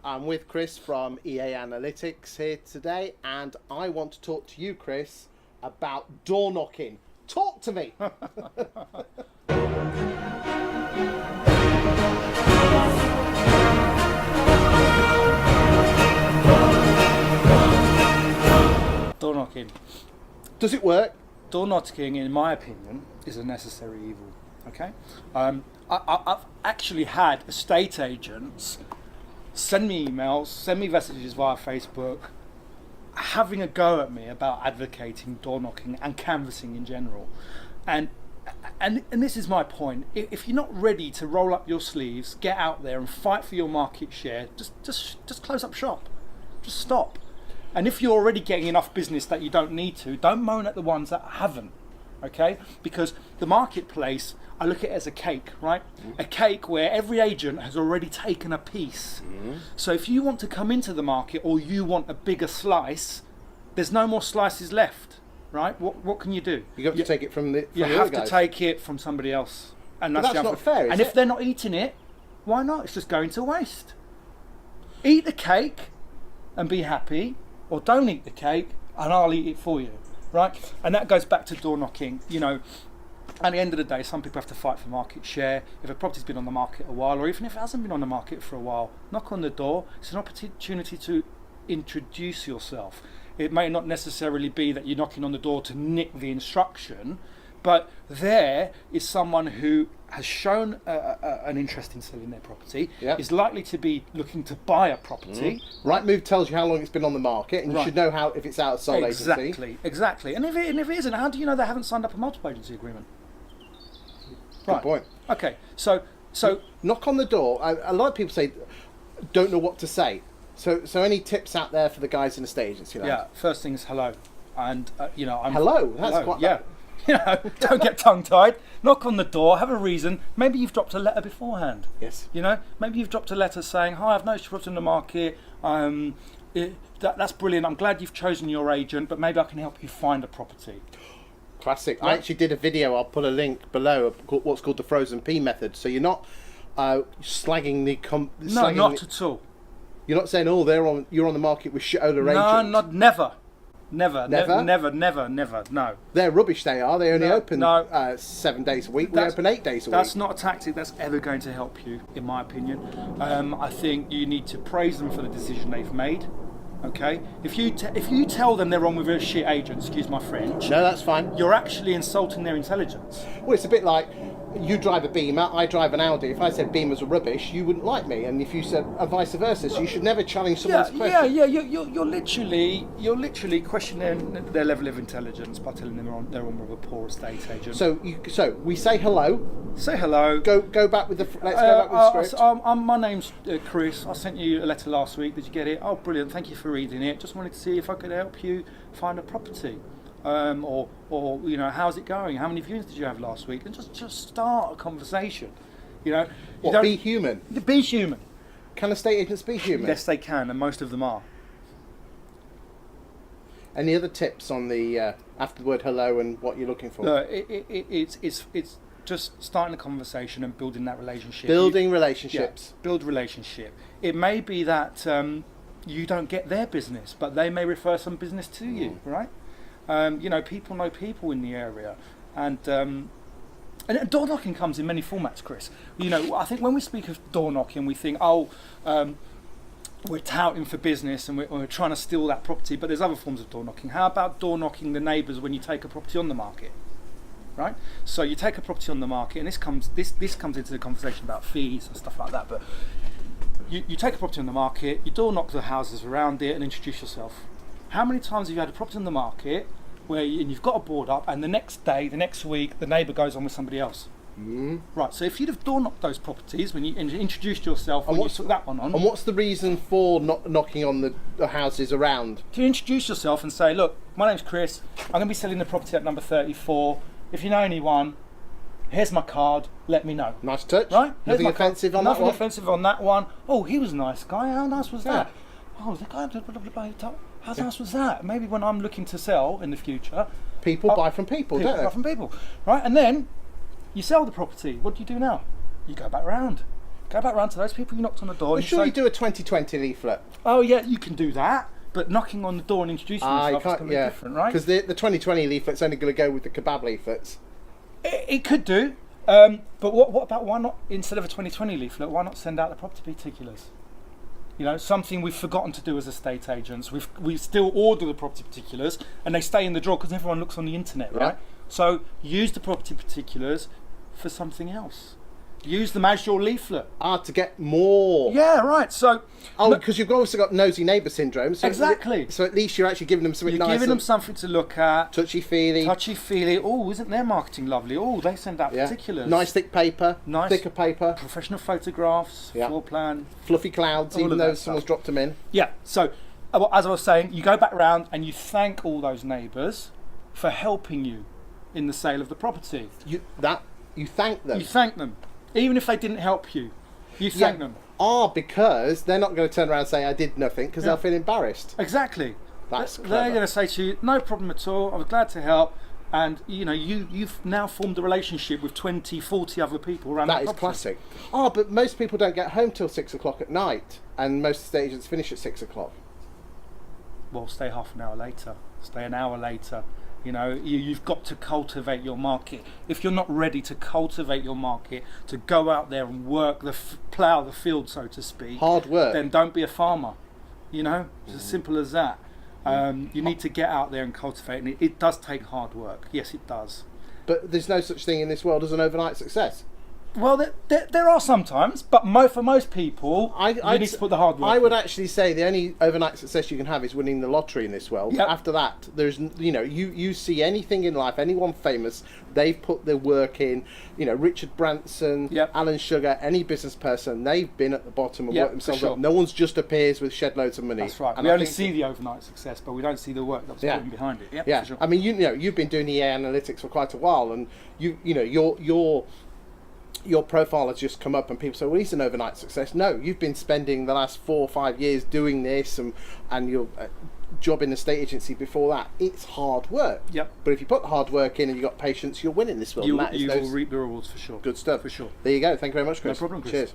I'm with Chris from EA Analytics here today, and I want to talk to you, Chris, about door knocking. Talk to me. Door knocking. Does it work? Door knocking, in my opinion, is a necessary evil. Okay, I've actually had estate agents send me emails, send me messages via Facebook, having a go at me about advocating door knocking and canvassing in general. And this is my point. If you're not ready to roll up your sleeves, get out there and fight for your market share, just close up shop. Just stop. And if you're already getting enough business that you don't need to, don't moan at the ones that haven't. Okay? Because the marketplace, I look at it as a cake, right? A cake where every agent has already taken a piece. So if you want to come into the market or you want a bigger slice, there's no more slices left, right? What can you do? You have to take it from the You have to take it from somebody else. And that's not fair, is And it? if they're not eating it, why not? It's just going to waste. Eat the cake and be happy, or don't eat the cake and I'll eat it for you, right? And that goes back to door knocking. You know, at the end of the day, some people have to fight for market share. If a property's been on the market a while, or even if it hasn't been on the market for a while, knock on the door. It's an opportunity to introduce yourself. It may not necessarily be that you're knocking on the door to nick the instruction, but there is someone who has shown an interest in selling their property, is likely to be looking to buy a property. Rightmove tells you how long it's been on the market, and you should know how if it's out of sold agency. Exactly. And if it isn't, how do you know they haven't signed up a multiple agency agreement? Good point. Okay, so knock on the door. A lot of people say don't know what to say. So any tips out there for the guys in the estate agency? Yeah, first thing is hello, and I'm hello. That's quite. Yeah. Don't get tongue-tied. Knock on the door. Have a reason. Maybe you've dropped a letter beforehand. Yes. Maybe you've dropped a letter saying, "Hi, I've noticed your property in the market. That's brilliant. I'm glad you've chosen your agent, but maybe I can help you find a property." Classic. Right. I actually did a video. I'll put a link below of what's called the frozen pea method. So you're not slagging the. No, not at all. You're not saying, "Oh, you're on the market with shitola agent." No, never. No. They're rubbish. They are. They only open 7 days a week. We open 8 days a week. That's not a tactic that's ever going to help you, in my opinion. I think you need to praise them for the decision they've made. Okay. If you tell them they're wrong with a shit agent, excuse my French. No, that's fine. You're actually insulting their intelligence. Well, it's a bit like you drive a Beamer, I drive an Audi. If I said Beamers are rubbish, you wouldn't like me, and if you said vice versa, so you should never challenge someone's question. Yeah. You're literally questioning their level of intelligence by telling them they're on with a poor estate agent. So we say hello. Say hello. Go back with the. Let's go back with the script. My name's Chris. I sent you a letter last week. Did you get it? Oh, brilliant! Thank you for reading it. Just wanted to see if I could help you find a property. Or how's it going? How many viewings did you have last week? And just start a conversation. Be human. Be human. Can estate agents be human? Yes, they can, and most of them are. Any other tips on the after the word hello and what you're looking for? No, it's just starting a conversation and building that relationship. Building relationships. Yeah, build relationship. It may be that you don't get their business, but they may refer some business to you, right? People know people in the area, and door knocking comes in many formats, Chris. I think when we speak of door knocking, we think, we're touting for business and we're trying to steal that property, but there's other forms of door knocking. How about door knocking the neighbours when you take a property on the market, right? So you take a property on the market, and this comes into the conversation about fees and stuff like that, but you take a property on the market, you door knock the houses around it and introduce yourself. How many times have you had a property on the market where you've got a board up, and the next day, the next week, the neighbour goes on with somebody else? Right, so if you'd have door knocked those properties when you introduced yourself, when you took that one on. And what's the reason for not knocking on the houses around? To introduce yourself and say, look, my name's Chris, I'm going to be selling the property at number 34. If you know anyone, here's my card, let me know. Nice touch. Right? Nothing offensive on that one? Nothing offensive on that one. Oh, he was a nice guy, how nice was that? Oh, the guy, how nice was that? Maybe when I'm looking to sell in the future, people buy from people, don't they? Buy from people, right? And then you sell the property. What do you do now? You go back round. Go back round to those people you knocked on the door. Well, and sure, you say, do a 2020 leaflet. oh yeah, you can do that. But knocking on the door and introducing yourself is going to be different, right? Because the 2020 leaflet's only going to go with the kebab leaflets. It could do. But what about, why not, instead of a 2020 leaflet, why not send out the property particulars? You know, something we've forgotten to do as estate agents. We still order the property particulars and they stay in the drawer because everyone looks on the internet, right? So use the property particulars for something else. Use them as your leaflet. To get more. Yeah, right. So, because you've also got nosy neighbour syndrome. So exactly. So at least you're actually giving them something nice. You're giving them something to look at. Touchy-feely. Touchy-feely. Oh, isn't their marketing lovely? Oh, they send out particulars. Nice thick paper. Nice. Thicker paper. Professional photographs. Floor plan. Fluffy clouds, even though someone's dropped them in. Yeah. So, as I was saying, you go back round and you thank all those neighbours for helping you in the sale of the property. You thank them. You thank them. Even if they didn't help you, you thank them. Because they're not going to turn around and say, I did nothing, because they'll feel embarrassed. Exactly. That's clever. They're going to say to you, no problem at all, I was glad to help. And, you know, you've now formed a relationship with 20, 40 other people around that property. That is classic. But most people don't get home till 6 o'clock at night, and most estate agents finish at 6 o'clock. Well, stay half an hour later. Stay an hour later. You know, you've got to cultivate your market. If you're not ready to cultivate your market, to go out there and work, plough the field, so to speak. Hard work. Then don't be a farmer. You know, it's as simple as that. You need to get out there and cultivate, and it does take hard work. Yes, it does. But there's no such thing in this world as an overnight success. Well, there are sometimes, but for most people, you need to put the hard work I would actually say the only overnight success you can have is winning the lottery in this world. After that, there's, you know, you see anything in life, anyone famous, they've put their work in. You know, Richard Branson, Alan Sugar, any business person, they've been at the bottom and worked themselves up. No one's just appears with shed loads of money. That's right. We only see the overnight success, but we don't see the work that's putting behind it. Yeah. For sure. I mean, you know, you've been doing EA analytics for quite a while, and you know your profile has just come up and people say, well, he's an overnight success. No, you've been spending the last 4 or 5 years doing this, and your job in the estate agency before that. It's hard work. But if you put the hard work in and you've got patience, you'll win in this world. You will reap the rewards for sure. Good stuff. For sure. There you go. Thank you very much, Chris. No problem, Chris. Cheers.